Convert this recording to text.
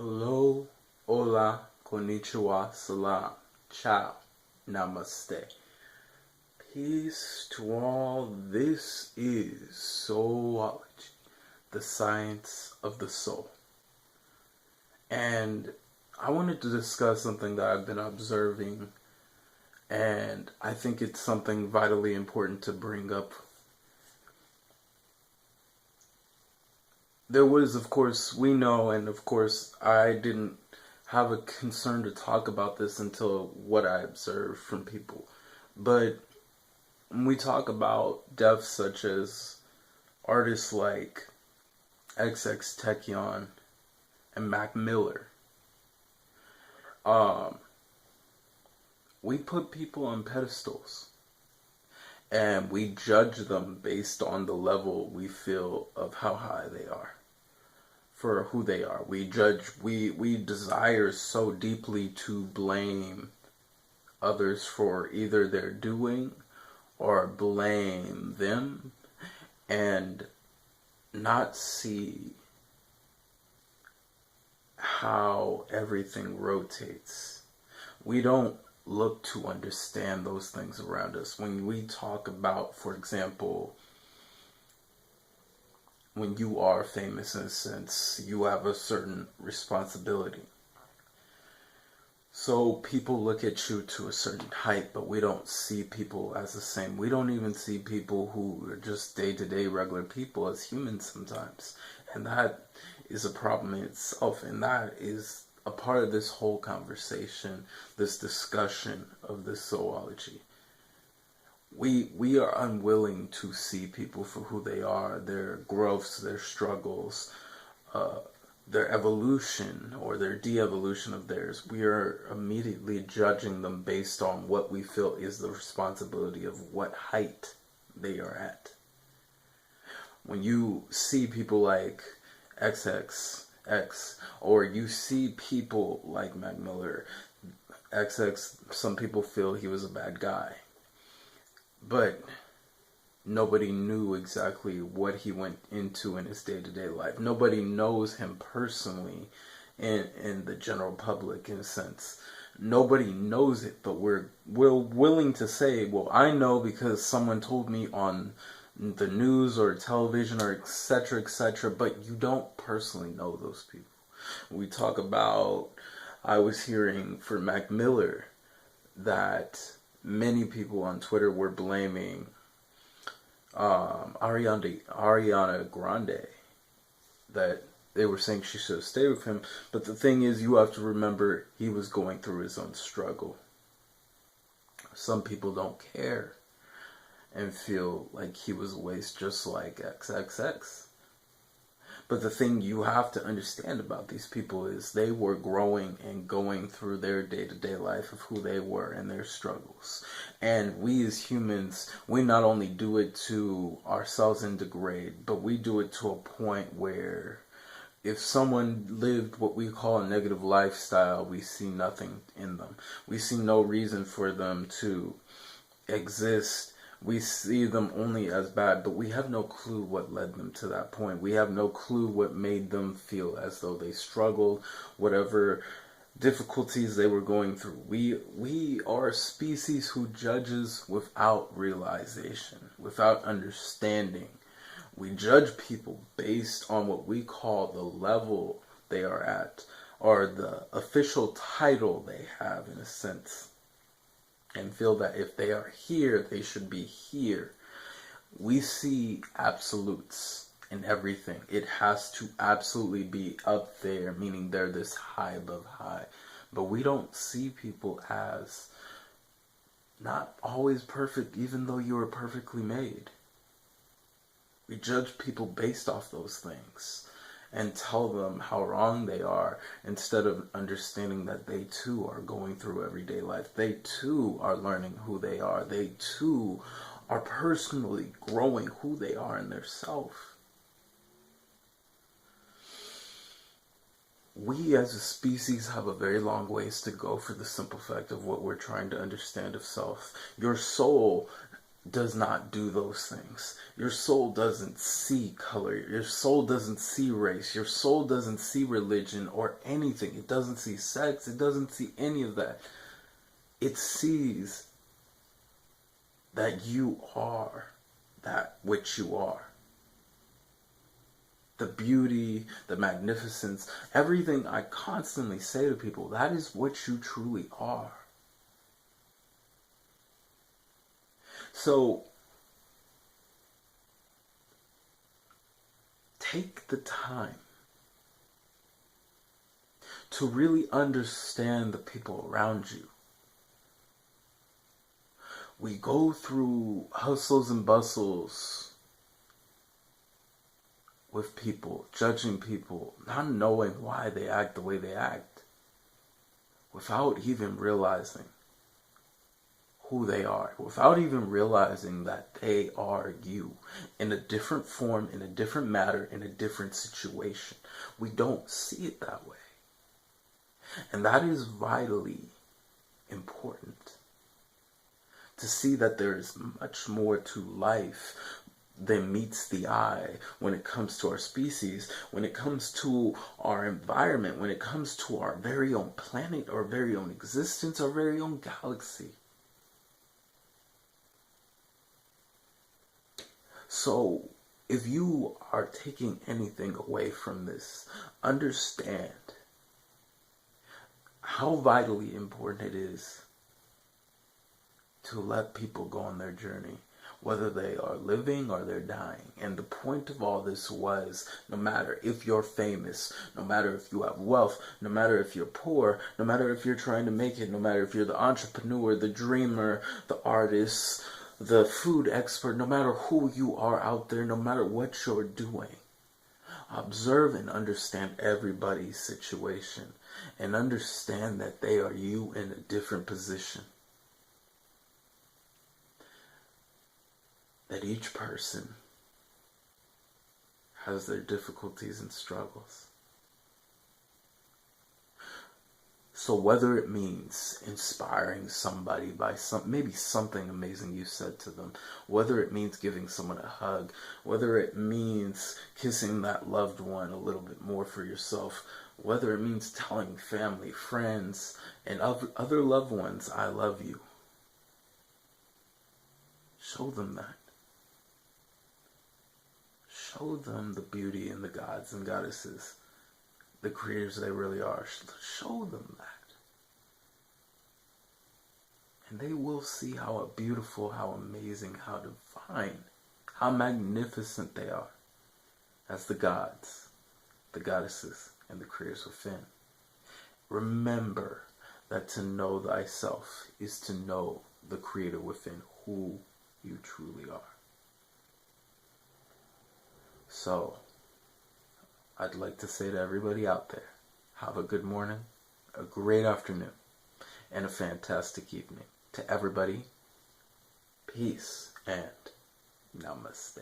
Hello, Hola, Konnichiwa, Salaam, Ciao Namaste. Peace to all. This is Soulology, the science of the soul. And I wanted to discuss something that I've been observing, and I think it's something vitally important to bring up. There was, of course, we know, and of course, I didn't have a concern to talk about this until what I observed from people. But when we talk about deaths such as artists like XXXtentacion and Mac Miller, we put people on pedestals and we judge them based on the level we feel of how high they are, for who they are. We judge, we desire so deeply to blame others for either their doing or blame them and not see how everything rotates. We don't look to understand those things around us. When we talk about, for example, when you are famous, in a sense, you have a certain responsibility. So people look at you to a certain height, but we don't see people as the same. We don't even see people who are just day-to-day regular people as humans sometimes. And that is a problem in itself. And that is a part of this whole conversation, this discussion of this soulology. We are unwilling to see people for who they are, their growths, their struggles, their evolution or their de-evolution of theirs. We are immediately judging them based on what we feel is the responsibility of what height they are at. When you see people like XXX, or you see people like Mac Miller, XX, some people feel he was a bad guy. But nobody knew exactly what he went into in his day-to-day life. Nobody knows him personally in the general public, in a sense. Nobody knows it, but we're willing to say, well, I know because someone told me on the news or television or etc., but you don't personally know those people. We talk about, I was hearing for Mac Miller that many people on Twitter were blaming Ariana Grande, that they were saying she should have stayed with him. But the thing is, you have to remember, he was going through his own struggle. Some people don't care and feel like he was a waste, just like XXX. But the thing you have to understand about these people is they were growing and going through their day-to-day life of who they were and their struggles. And we as humans, we not only do it to ourselves and degrade, but we do it to a point where if someone lived what we call a negative lifestyle, we see nothing in them. We see no reason for them to exist. We see them only as bad, but we have no clue what led them to that point. We have no clue what made them feel as though they struggled, whatever difficulties they were going through. We are a species who judges without realization, without understanding. We judge people based on what we call the level they are at, or the official title they have, in a sense, and feel that if they are here, they should be here. We see absolutes in everything. It has to absolutely be up there, meaning they're this high above high. But we don't see people as not always perfect, even though you are perfectly made. We judge people based off those things and tell them how wrong they are, instead of understanding that they too are going through everyday life. They too are learning who they are. They too are personally growing who they are in their self. We as a species have a very long ways to go for the simple fact of what we're trying to understand of self. Your soul does not do those things. Your soul doesn't see color. Your soul doesn't see race. Your soul doesn't see religion or anything. It doesn't see sex. It doesn't see any of that. It sees that you are that which you are. The beauty, the magnificence, everything I constantly say to people, that is what you truly are. So, take the time to really understand the people around you. We go through hustles and bustles with people, judging people, not knowing why they act the way they act, without even realizing who they are, without even realizing that they are you in a different form, in a different matter, in a different situation. We don't see it that way. And that is vitally important, to see that there is much more to life than meets the eye when it comes to our species, when it comes to our environment, when it comes to our very own planet, our very own existence, our very own galaxy. So, if you are taking anything away from this, understand how vitally important it is to let people go on their journey, whether they are living or they're dying. And the point of all this was, no matter if you're famous, no matter if you have wealth, no matter if you're poor, no matter if you're trying to make it, no matter if you're the entrepreneur, the dreamer, the artist, the food expert, no matter who you are out there, no matter what you're doing, observe and understand everybody's situation and understand that they are you in a different position. That each person has their difficulties and struggles. So whether it means inspiring somebody by maybe something amazing you said to them, whether it means giving someone a hug, whether it means kissing that loved one a little bit more for yourself, whether it means telling family, friends, and other loved ones, I love you. Show them that. Show them the beauty and the gods and goddesses, the creators they really are. Show them that. And they will see how beautiful, how amazing, how divine, how magnificent they are as the gods, the goddesses, and the creators within. Remember that to know thyself is to know the creator within, who you truly are. So, I'd like to say to everybody out there, have a good morning, a great afternoon, and a fantastic evening. To everybody, peace and namaste.